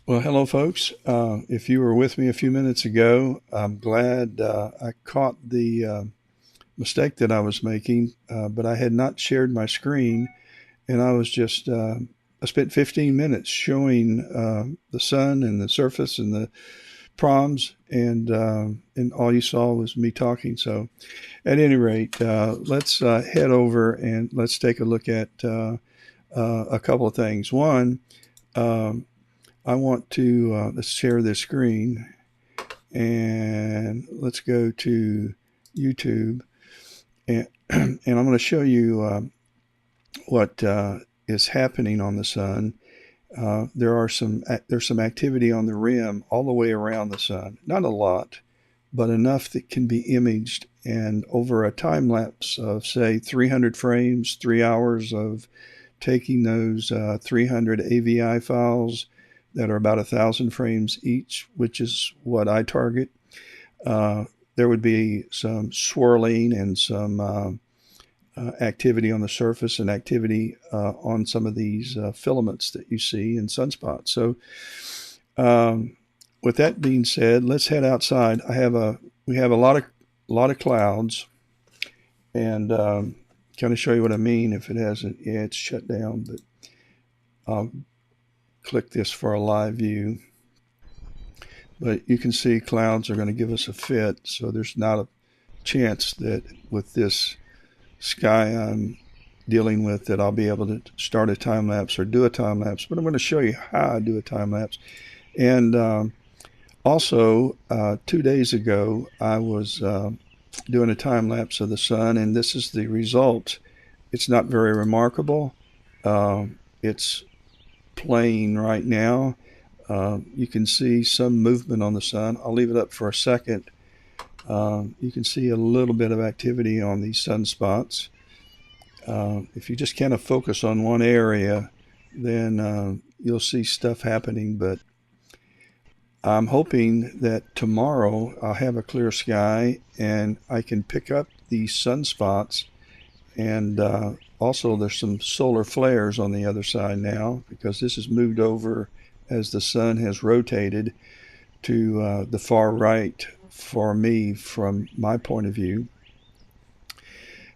Well, hello, folks. If you were with me a few minutes ago, I'm glad I caught the mistake that I was making, but I had not shared my screen, and I spent 15 minutes showing the sun and the surface and the proms, and all you saw was me talking. So, at any rate, let's head over and let's take a look at a couple of things. One, um, I want to let's share this screen and let's go to YouTube and, and I'm going to show you what is happening on the sun. There's some activity on the rim all the way around the sun. Not a lot, but enough that can be imaged. And over a time lapse of say 300 frames, 3 hours of taking those 300 AVI files that are about 1,000 frames each, which is what I target. There would be some swirling and some activity on the surface and activity on some of these filaments that you see in sunspots. So, with that being said, let's head outside. We have a lot of clouds, and kind of show you what I mean. If it hasn't, yeah, it's shut down, but I'll click this for a live view. But you can see clouds are going to give us a fit, so there's not a chance that with this sky I'm dealing with that I'll be able to start a time lapse or do a time lapse. But I'm going to show you how I do a time lapse. And also, 2 days ago, I was doing a time lapse of the sun, and this is the result. It's not very remarkable. It's playing right now. You can see some movement on the sun. I'll leave it up for a second. You can see a little bit of activity on these sunspots. If you just kind of focus on one area, then you'll see stuff happening. But I'm hoping that tomorrow I'll have a clear sky and I can pick up these sunspots. And also, there's some solar flares on the other side now because this has moved over as the sun has rotated to the far right for me from my point of view.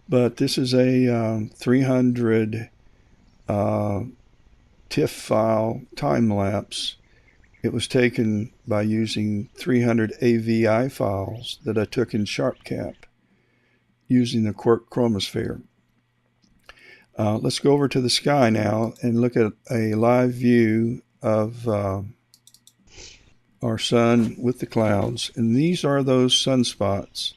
But this is a 300 TIFF file time lapse. It was taken by using 300 AVI files that I took in SharpCap using the Quark Chromosphere. Let's go over to the sky now and look at a live view of our sun with the clouds. And these are those sunspots.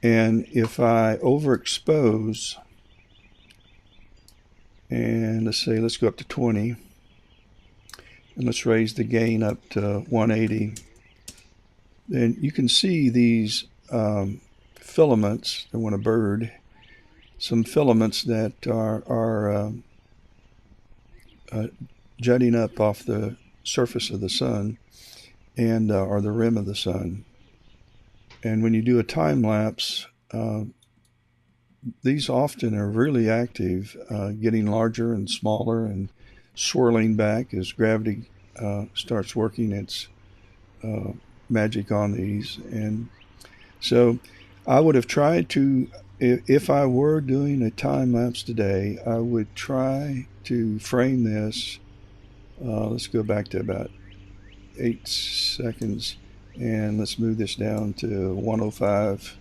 And if I overexpose, and let's go up to 20, and let's raise the gain up to 180, then you can see these filaments. I want a bird. Some filaments that are jutting up off the surface of the sun and or the rim of the sun. And when you do a time lapse, these often are really active, getting larger and smaller and swirling back as gravity starts working its magic on these. And so I would have tried to, if I were doing a time lapse today, I would try to frame this. Let's go back to about 8 seconds and let's move this down to 105.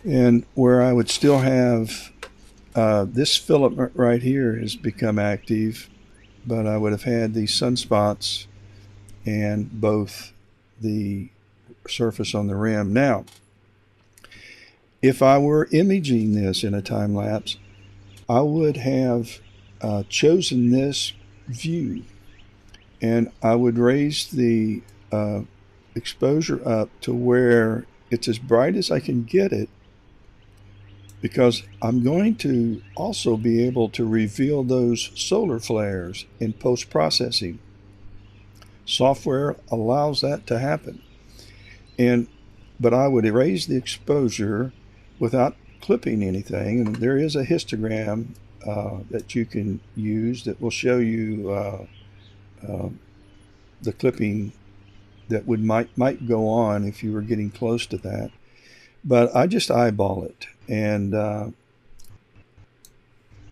And where I would still have this filament right here has become active, but I would have had these sunspots and both the surface on the rim. Now, if I were imaging this in a time lapse, I would have chosen this view, and I would raise the exposure up to where it's as bright as I can get it, because I'm going to also be able to reveal those solar flares in post-processing. Software allows that to happen. But I would erase the exposure without clipping anything. And there is a histogram that you can use that will show you the clipping that might go on if you were getting close to that. But I just eyeball it, and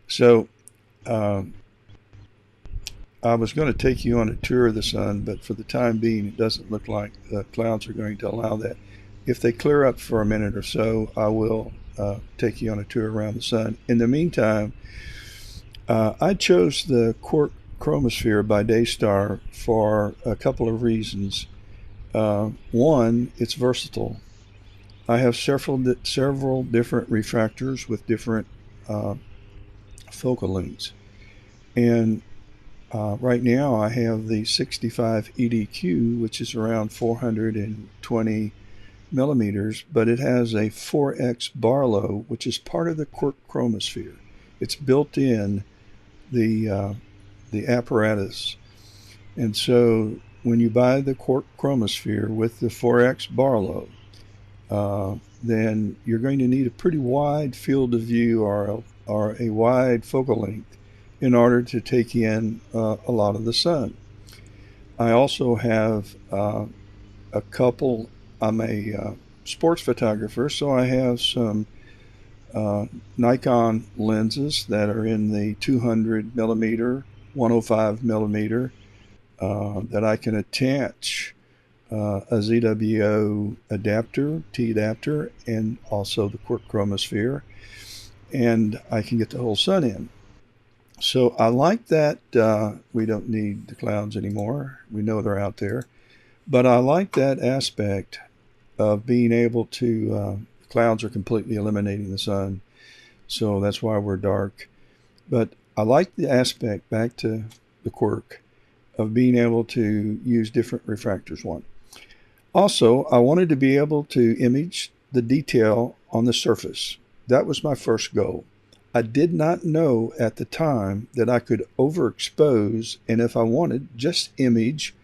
so I was going to take you on a tour of the sun, but for the time being, it doesn't look like the clouds are going to allow that. If they clear up for a minute or so, I will take you on a tour around the sun. In the meantime, I chose the Quark Chromosphere by Daystar for a couple of reasons. One, it's versatile. I have several different refractors with different uh, focal lengths, and right now I have the 65 EDQ, which is around 420 millimeters, but it has a 4x Barlow, which is part of the Quark Chromosphere. It's built in the uh, the apparatus, and so when you buy the Quark Chromosphere with the 4x Barlow, then you're going to need a pretty wide field of view or a wide focal length in order to take in a lot of the sun. I also have a couple, I'm a sports photographer, so I have some uh, Nikon lenses that are in the 200 millimeter, 105 millimeter that I can attach a ZWO adapter, T adapter, and also the Quark Chromosphere, and I can get the whole sun in. So I like that we don't need the clouds anymore. We know they're out there. But I like that aspect of being able to, clouds are completely eliminating the sun. So that's why we're dark. But I like the aspect, back to the quirk, of being able to use different refractors. One. Also, I wanted to be able to image the detail on the surface. That was my first goal. I did not know at the time that I could overexpose and, if I wanted, just image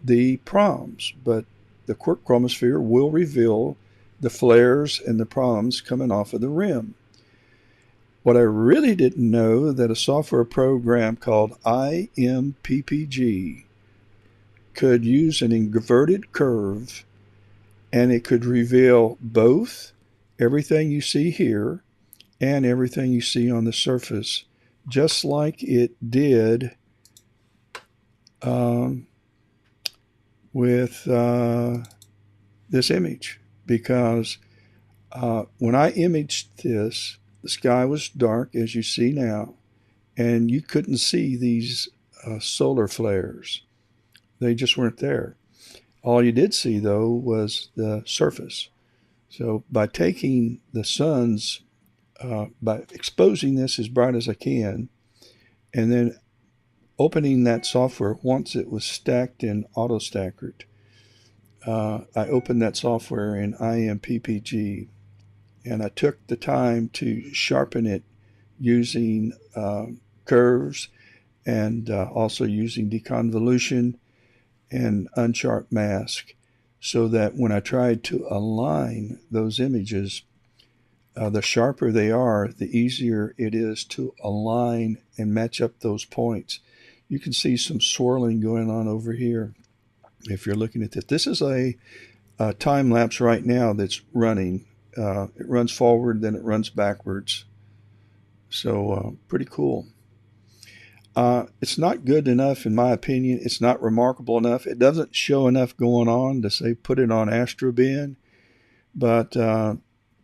the proms, but the Quark Chromosphere will reveal the flares and the proms coming off of the rim. What I really didn't know, that a software program called IMPPG could use an inverted curve, and it could reveal both everything you see here and everything you see on the surface, just like it did with this image. Because when I imaged this, the sky was dark, as you see now, and you couldn't see these solar flares. They just weren't there. All you did see, though, was the surface. So by taking the sun's, by exposing this as bright as I can, and then opening that software once it was stacked in AutoStacker, I opened that software in IMPPG, and I took the time to sharpen it using curves, and also using deconvolution and unsharp mask, so that when I tried to align those images, the sharper they are, the easier it is to align and match up those points. You can see some swirling going on over here if you're looking at this. This is a time lapse right now that's running. It runs forward, then it runs backwards. So pretty cool. It's not good enough, in my opinion. It's not remarkable enough. It doesn't show enough going on to say put it on AstroBin, but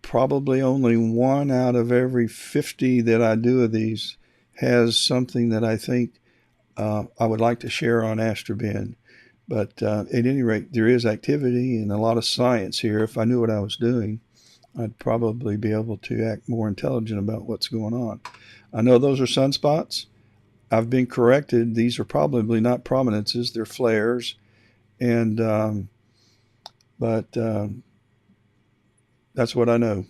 probably only one out of every 50 that I do of these has something that I think I would like to share on AstroBin. But at any rate, there is activity and a lot of science here. If I knew what I was doing, I'd probably be able to act more intelligent about what's going on. I know those are sunspots. I've been corrected. These are probably not prominences. They're flares. And but that's what I know.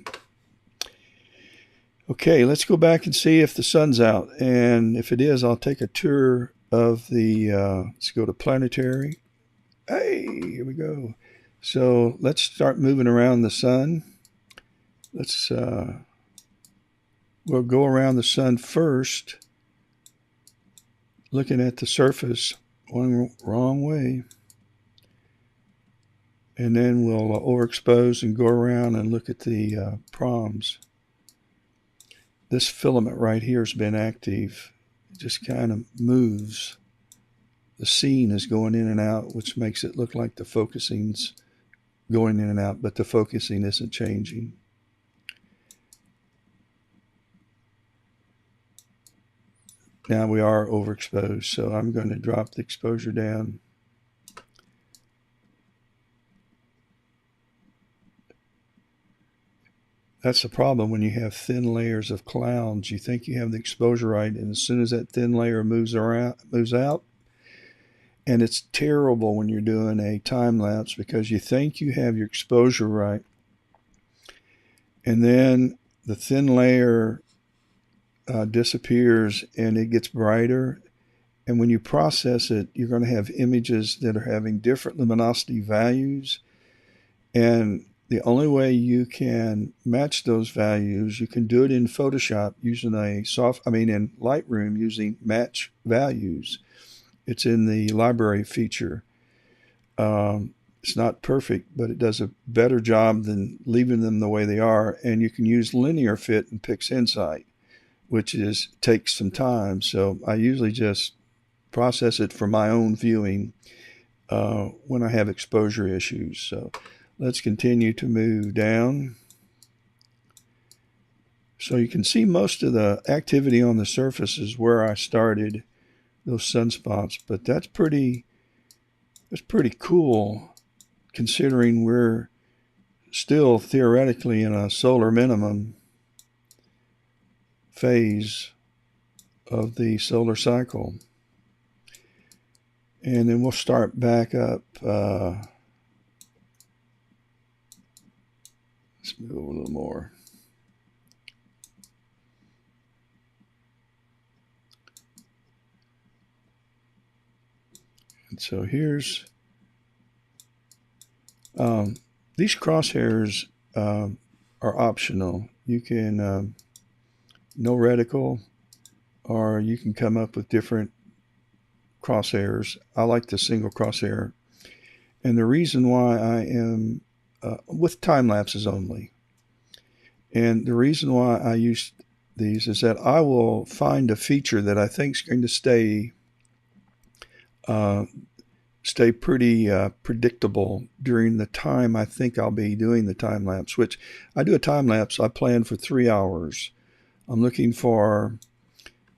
Okay, let's go back and see if the sun's out. And if it is, I'll take a tour of the, let's go to planetary. Hey, here we go. So let's start moving around the sun. We'll go around the sun first, looking at the surface Going wrong way. And then we'll overexpose and go around and look at the proms. This filament right here has been active. It just kind of moves. The scene is going in and out, which makes it look like the focusing's going in and out, but the focusing isn't changing. Now we are overexposed, so I'm going to drop the exposure down. That's the problem when you have thin layers of clouds. You think you have the exposure right, and as soon as that thin layer moves out, and it's terrible when you're doing a time lapse because you think you have your exposure right, and then the thin layer disappears and it gets brighter. And when you process it, you're going to have images that are having different luminosity values. And the only way you can match those values, you can do it in Photoshop using in Lightroom using match values. It's in the library feature. It's not perfect, but it does a better job than leaving them the way they are. And you can use linear fit and PixInsight, which takes some time. So I usually just process it for my own viewing when I have exposure issues. So let's continue to move down. So you can see most of the activity on the surface is where I started, those sunspots, but that's pretty cool considering we're still theoretically in a solar minimum phase of the solar cycle. And then we'll start back up. Let's move a little more. And so here's these crosshairs are optional. You can no reticle, or you can come up with different crosshairs. I like the single crosshair. And the reason why I am with time lapses only, and the reason why I use these is that I will find a feature that I think is going to stay pretty predictable during the time I think I'll be doing the time lapse, which I do a time lapse, I plan for 3 hours. I'm looking for,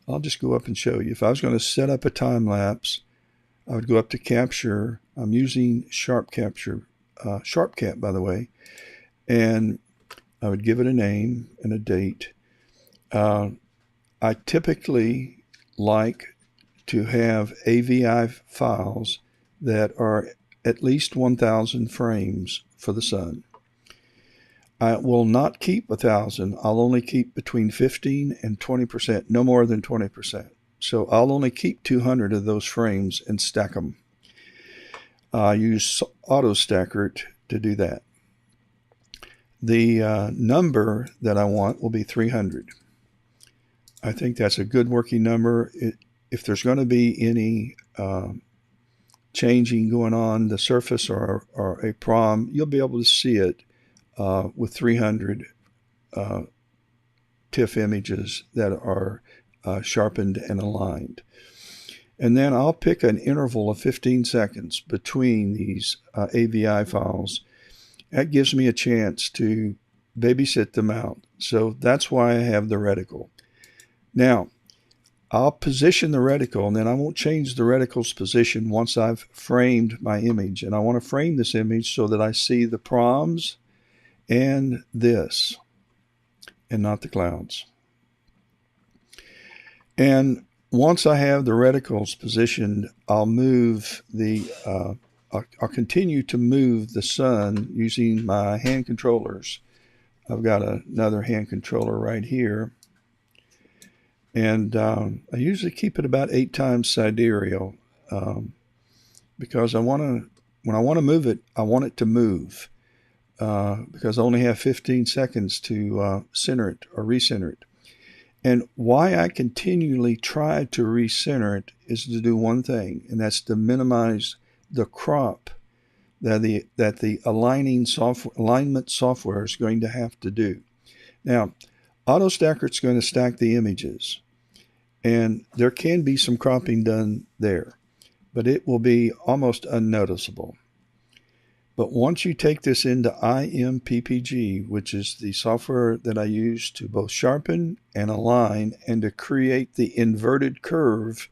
I'll just go up and show you. If I was going to set up a time lapse, I would go up to capture. I'm using Sharp Capture, SharpCap, by the way, and I would give it a name and a date. I typically like to have AVI files that are at least 1,000 frames for the sun. I will not keep 1,000. I'll only keep between 15 and 20%, no more than 20%. So I'll only keep 200 of those frames and stack them. I use AutoStacker to do that. The number that I want will be 300. I think that's a good working number. If there's going to be any changing going on the surface or a prom, you'll be able to see it with 300 TIFF images that are sharpened and aligned. And then I'll pick an interval of 15 seconds between these AVI files. That gives me a chance to babysit them out. So that's why I have the reticle. Now, I'll position the reticle, and then I won't change the reticle's position once I've framed my image. And I want to frame this image so that I see the proms and this, and not the clouds. And once I have the reticles positioned, I'll move I'll continue to move the sun using my hand controllers. I've got another hand controller right here. And I usually keep it about 8 times sidereal because when I want to move it, I want it to move because I only have 15 seconds to center it or recenter it. And why I continually try to recenter it is to do one thing, and that's to minimize the crop that the alignment software is going to have to do. Now, AutoStacker is going to stack the images, and there can be some cropping done there, but it will be almost unnoticeable. But once you take this into IMPPG, which is the software that I use to both sharpen and align and to create the inverted curve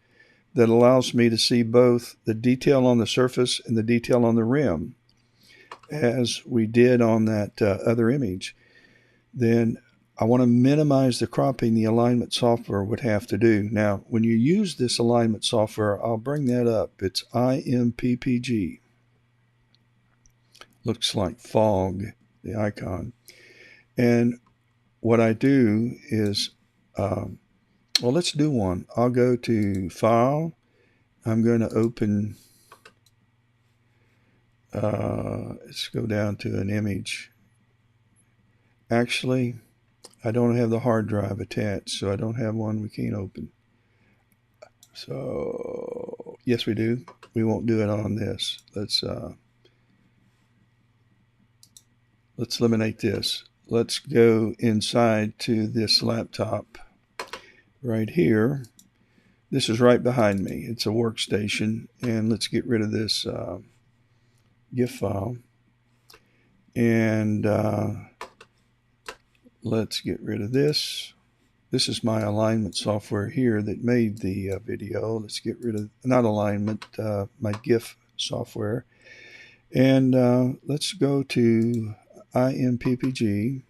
that allows me to see both the detail on the surface and the detail on the rim, as we did on that other image, then I want to minimize the cropping the alignment software would have to do. Now, when you use this alignment software, I'll bring that up. It's IMPPG. Looks like fog, the icon. And what I do is, well, let's do one. I'll go to File. I'm going to open, let's go down to an image. Actually, I don't have the hard drive attached, so I don't have one we can't open. So, yes, we do. We won't do it on this. Let's eliminate this. Let's go inside to this laptop right here. This is right behind me. It's a workstation. And let's get rid of this Gif file. And let's get rid of this. This is my alignment software here that made the video. Let's get rid of, not alignment, my Gif software. And let's go to IMPPG,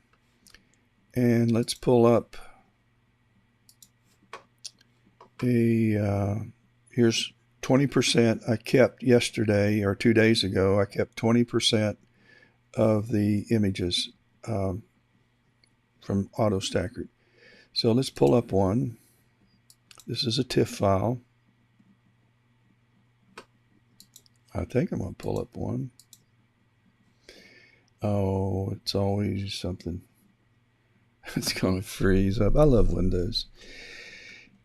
and let's pull up here's 20%. I kept yesterday or 2 days ago, I kept 20% of the images from AutoStacker. So let's pull up one. This is a TIFF file. I think I'm going to pull up one. Oh, it's always something. It's going to freeze up. I love Windows.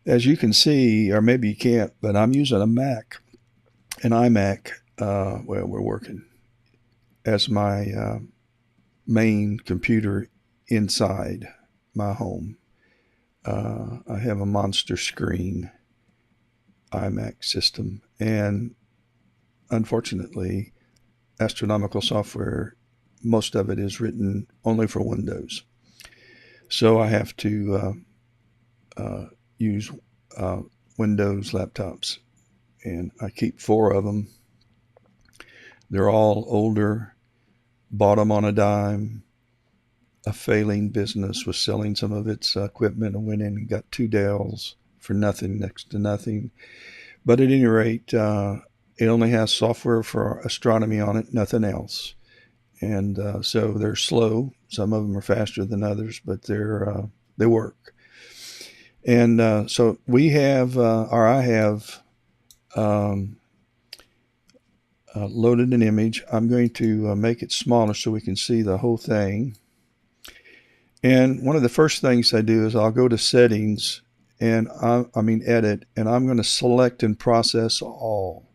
As you can see, or maybe you can't, but I'm using a Mac, an iMac, well, we're working, as my main computer inside my home. I have a monster screen iMac system, and unfortunately, astronomical software, most of it is written only for Windows. So I have to use Windows laptops, and I keep 4 of them. They're all older, bought them on a dime. A failing business was selling some of its equipment and went in and got 2 Dells for nothing, next to nothing. But at any rate, it only has software for astronomy on it, nothing else. And so they're slow. Some of them are faster than others, but they work. And so we have, or I have, loaded an image. I'm going to make it smaller so we can see the whole thing. And one of the first things I do is I'll go to Settings, and Edit, and I'm going to select and process all.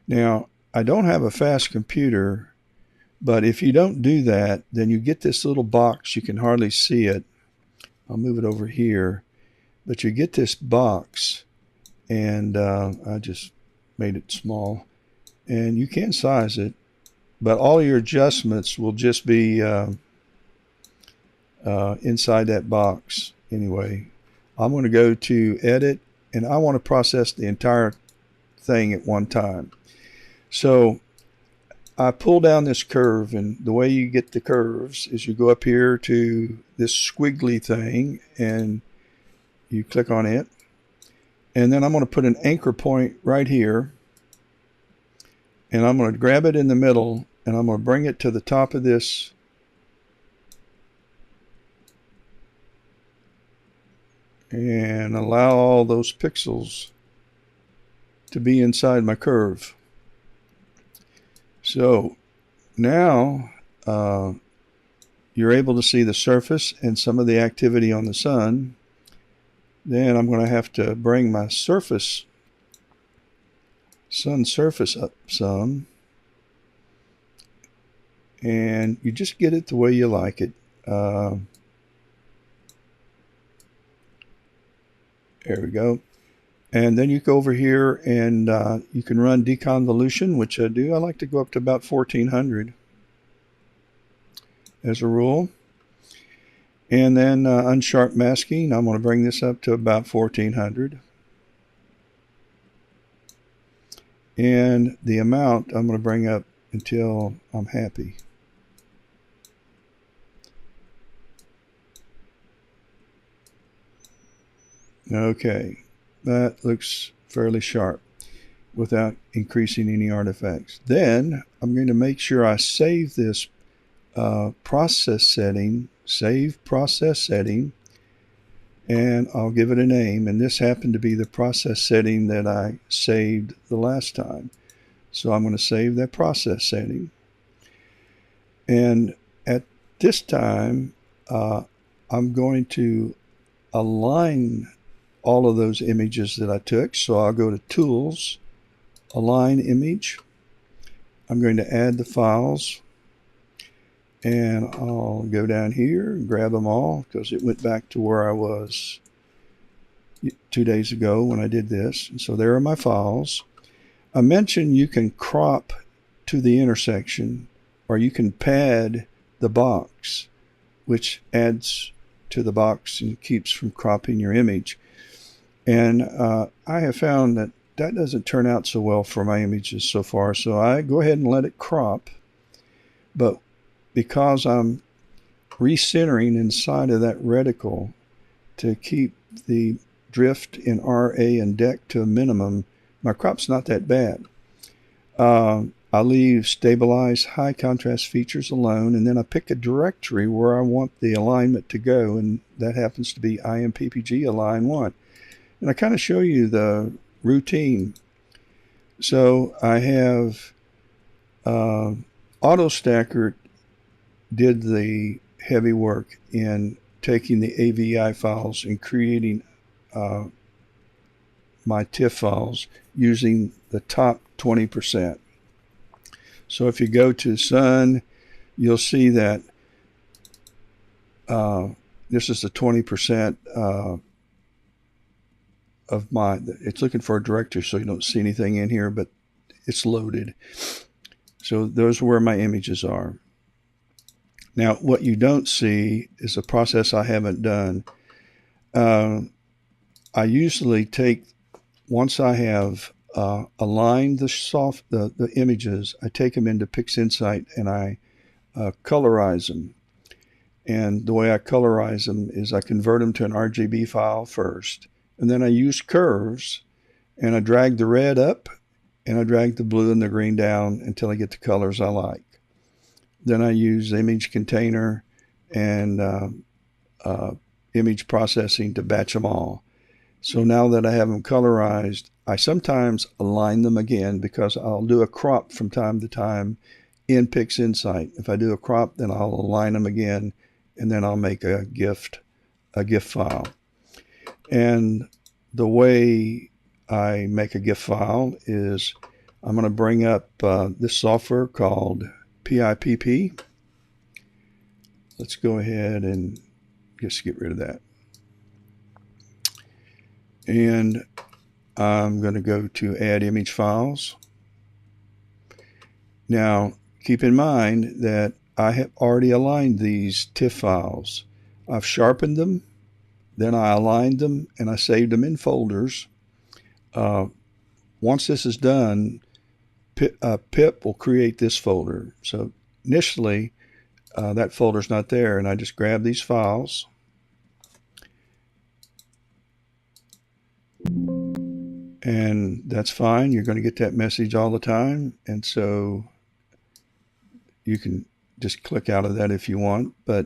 Now, I don't have a fast computer, but if you don't do that, then you get this little box. You can hardly see it. I'll move it over here. But you get this box, and I just made it small. And you can size it, but all your adjustments will just be inside that box. Anyway, I'm going to go to Edit, and I want to process the entire thing at one time. So I pull down this curve, and the way you get the curves is you go up here to this squiggly thing, and you click on it. And then I'm going to put an anchor point right here, and I'm going to grab it in the middle, and I'm going to bring it to the top of this and allow all those pixels to be inside my curve. So now you're able to see the surface and some of the activity on the sun. Then I'm going to have to bring my surface, sun surface up some. And you just get it the way you like it. There we go. And then you go over here and you can run deconvolution, which I do. I like to go up to about 1400 as a rule. And then unsharp masking, I'm going to bring this up to about 1400. And the amount I'm going to bring up until I'm happy. Okay, that looks fairly sharp without increasing any artifacts. Then I'm going to make sure I save this process setting, save process setting, and I'll give it a name. And this happened to be the process setting that I saved the last time. So I'm going to save that process setting. And at this time, I'm going to align all of those images that I took. So I'll go to Tools, Align Image. I'm going to add the files. And I'll go down here and grab them all because it went back to where I was 2 days ago when I did this. And so there are my files. I mentioned you can crop to the intersection, or you can pad the box, which adds to the box and keeps from cropping your image. And I have found that that doesn't turn out so well for my images so far. So I go ahead and let it crop. But because I'm recentering inside of that reticle to keep the drift in RA and DEC to a minimum, my crop's not that bad. I leave stabilize high contrast features alone, and then I pick a directory where I want the alignment to go, and that happens to be IMPPG Align 1. And I kind of show you the routine. So I have AutoStacker did the heavy work in taking the AVI files and creating my TIFF files using the top 20%. So if you go to Sun, you'll see that this is the 20% of my, it's looking for a directory, so you don't see anything in here, but it's loaded. So those are where my images are. Now, what you don't see is a process I haven't done. I usually take, once I have aligned the images, I take them into PixInsight and I colorize them. And the way I colorize them is I convert them to an RGB file first, and then I use curves, and I drag the red up, and I drag the blue and the green down until I get the colors I like. Then I use image container and image processing to batch them all. So now that I have them colorized, I sometimes align them again because I'll do a crop from time to time in PixInsight. If I do a crop, then I'll align them again, and then I'll make a GIF file. And the way I make a GIF file is I'm going to bring up this software called PIPP. Let's go ahead and just get rid of that. And I'm going to go to Add Image Files. Now, keep in mind that I have already aligned these TIFF files. I've sharpened them, then I aligned them, and I saved them in folders. Once this is done, pip will create this folder. So initially, that folder's not there, and I just grab these files. And that's fine. You're going to get that message all the time. And so you can just click out of that if you want. But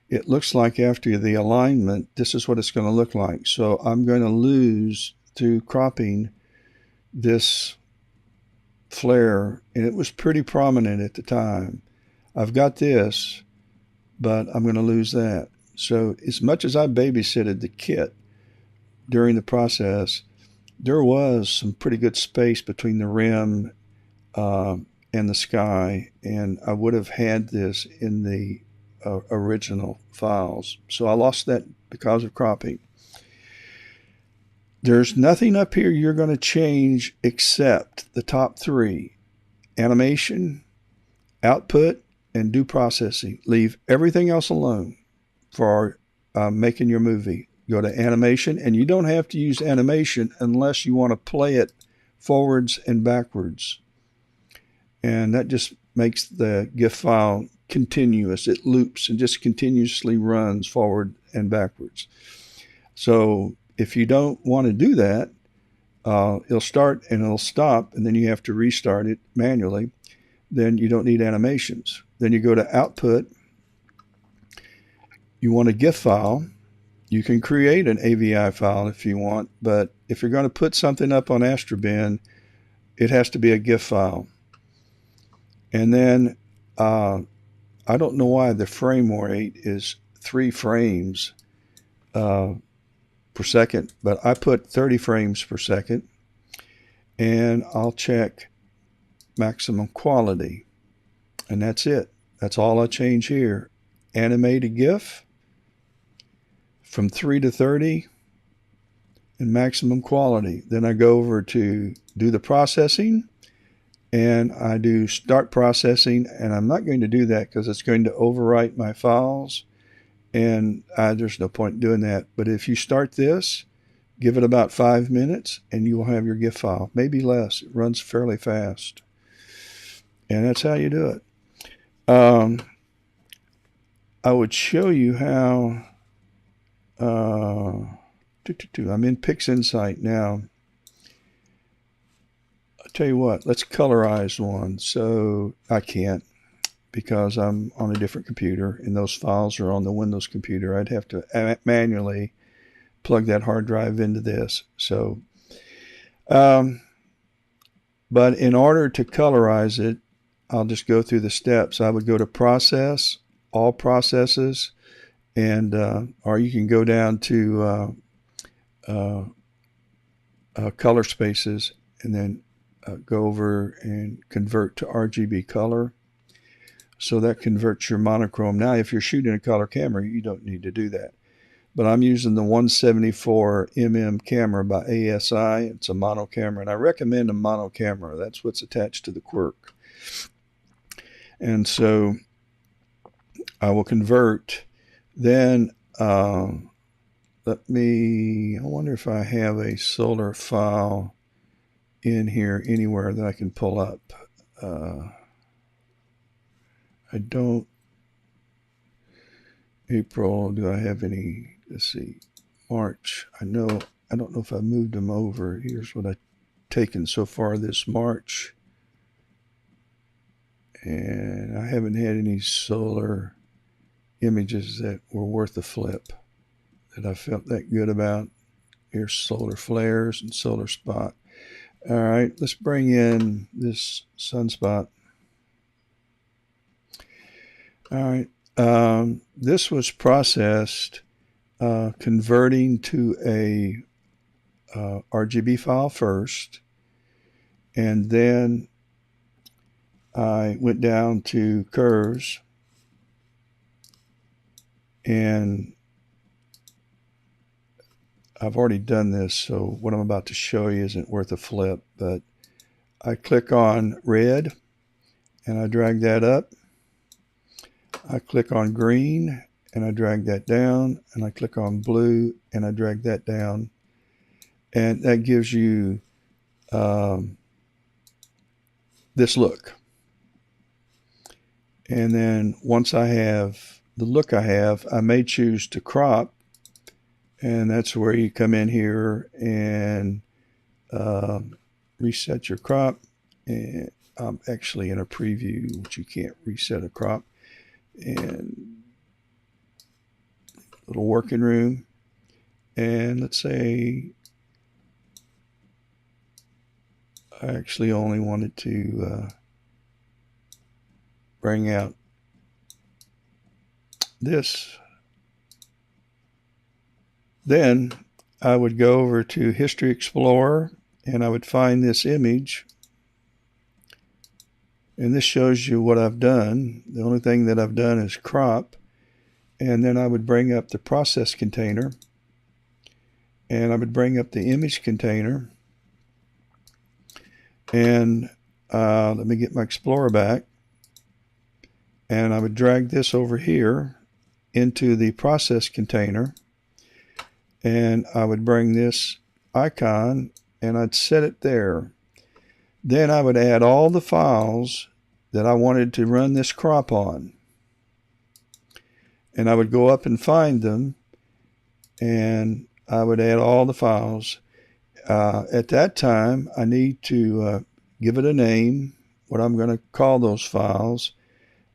it looks like after the alignment, this is what it's going to look like. So I'm going to lose through cropping this flare. And it was pretty prominent at the time. I've got this, but I'm going to lose that. So as much as I babysitted the kit, during the process, there was some pretty good space between the rim and the sky, and I would have had this in the original files. So I lost that because of cropping. There's nothing up here you're going to change except the top three: animation, output, and do processing. Leave everything else alone for making your movie. Go to animation, and you don't have to use animation unless you want to play it forwards and backwards. And that just makes the GIF file continuous. It loops and just continuously runs forward and backwards. So if you don't want to do that, it'll start and it'll stop, and then you have to restart it manually. Then you don't need animations. Then you go to output. You want a GIF file. You can create an AVI file if you want, but if you're going to put something up on AstroBin, it has to be a GIF file. And then I don't know why the frame rate is 3 frames per second, but I put 30 frames per second, and I'll check maximum quality, and that's it. That's all I change here. Animate a GIF from 3 to 30 and maximum quality. Then I go over to do the processing, and I do start processing, and I'm not going to do that because it's going to overwrite my files, and there's no point in doing that. But if you start this, give it about 5 minutes, and you will have your GIF file. Maybe less. It runs fairly fast. And that's how you do it. I would show you how... I'm in PixInsight now. I'll tell you what, let's colorize one. So I can't, because I'm on a different computer, and those files are on the Windows computer. I'd have to manually plug that hard drive into this. So, but in order to colorize it, I'll just go through the steps. I would go to Process, All Processes, and or you can go down to color spaces, and then go over and convert to RGB color. So that converts your monochrome. Now, if you're shooting a color camera, you don't need to do that. But I'm using the 174mm camera by ASI. It's a mono camera, and I recommend a mono camera. That's what's attached to the Quark. And so I will convert. Then I wonder if I have a solar file in here anywhere that I can pull up. I don't. April, do I have any? Let's see. March. I don't know if I moved them over. Here's what I've taken so far this March. And I haven't had any solar images that were worth a flip that I felt that good about. Here's solar flares and solar spot. All right, let's bring in this sunspot. All right, this was processed converting to a RGB file first, and then I went down to curves, and I've already done this, so what I'm about to show you isn't worth a flip, but I click on red and I drag that up. I click on green and I drag that down, and I click on blue and I drag that down, and that gives you this look. And then once I have the look I have, I may choose to crop, and that's where you come in here and reset your crop. And I'm actually in a preview, which you can't reset a crop. And little working room, and let's say I actually only wanted to bring out this. Then I would go over to History Explorer and I would find this image. And this shows you what I've done. The only thing that I've done is crop. And then I would bring up the process container. And I would bring up the image container. And let me get my Explorer back. And I would drag this over here into the process container. And I would bring this icon and I'd set it there. Then I would add all the files that I wanted to run this crop on. And I would go up and find them, and I would add all the files. At that time, I need to give it a name, what I'm going to call those files.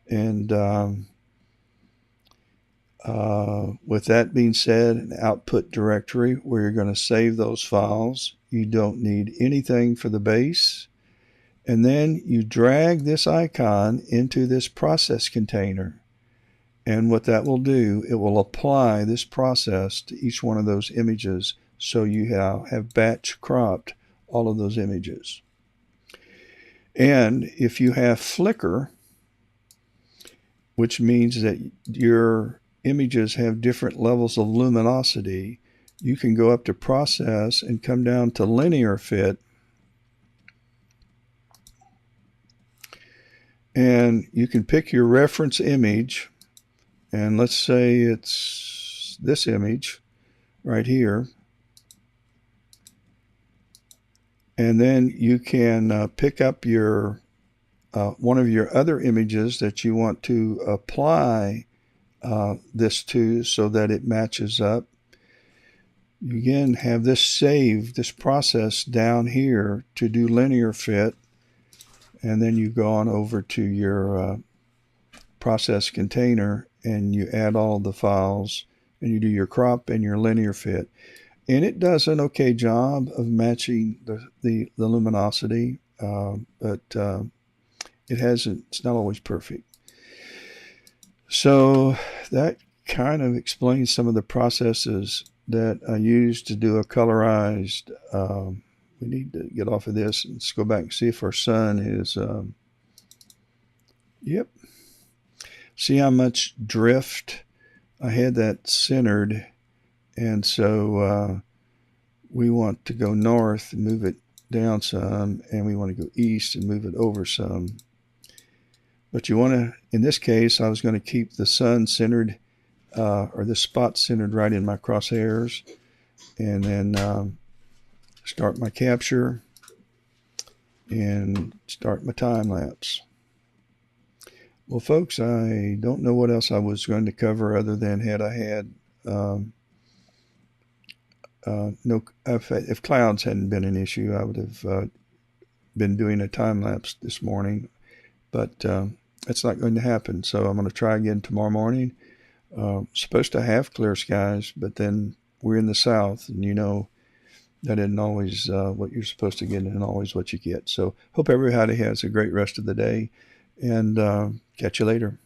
And with that being said, an output directory where you're going to save those files. You don't need anything for the base. And then you drag this icon into this process container. And what that will do, it will apply this process to each one of those images, so you have batch cropped all of those images. And if you have flicker, which means that your images have different levels of luminosity, you can go up to process and come down to linear fit. And you can pick your reference image, and let's say it's this image right here. And then you can pick up your one of your other images that you want to apply this to so that it matches up. You again have this saved, this process down here to do linear fit. And then you go on over to your process container and you add all the files and you do your crop and your linear fit. And it does an okay job of matching the luminosity, but it's not always perfect. So that kind of explains some of the processes that I use to do a colorized. We need to get off of this and let's go back and see if our sun is, yep. See how much drift? I had that centered, and so we want to go north and move it down some, and we want to go east and move it over some. But you want to, in this case, I was going to keep the sun centered, or the spot centered right in my crosshairs, and then start my capture and start my time lapse. Well, folks, I don't know what else I was going to cover other than had I had if clouds hadn't been an issue, I would have been doing a time lapse this morning, but that's not going to happen. So I'm going to try again tomorrow morning. Supposed to have clear skies, but then we're in the south, and you know that isn't always what you're supposed to get and always what you get. So hope everybody has a great rest of the day, and catch you later.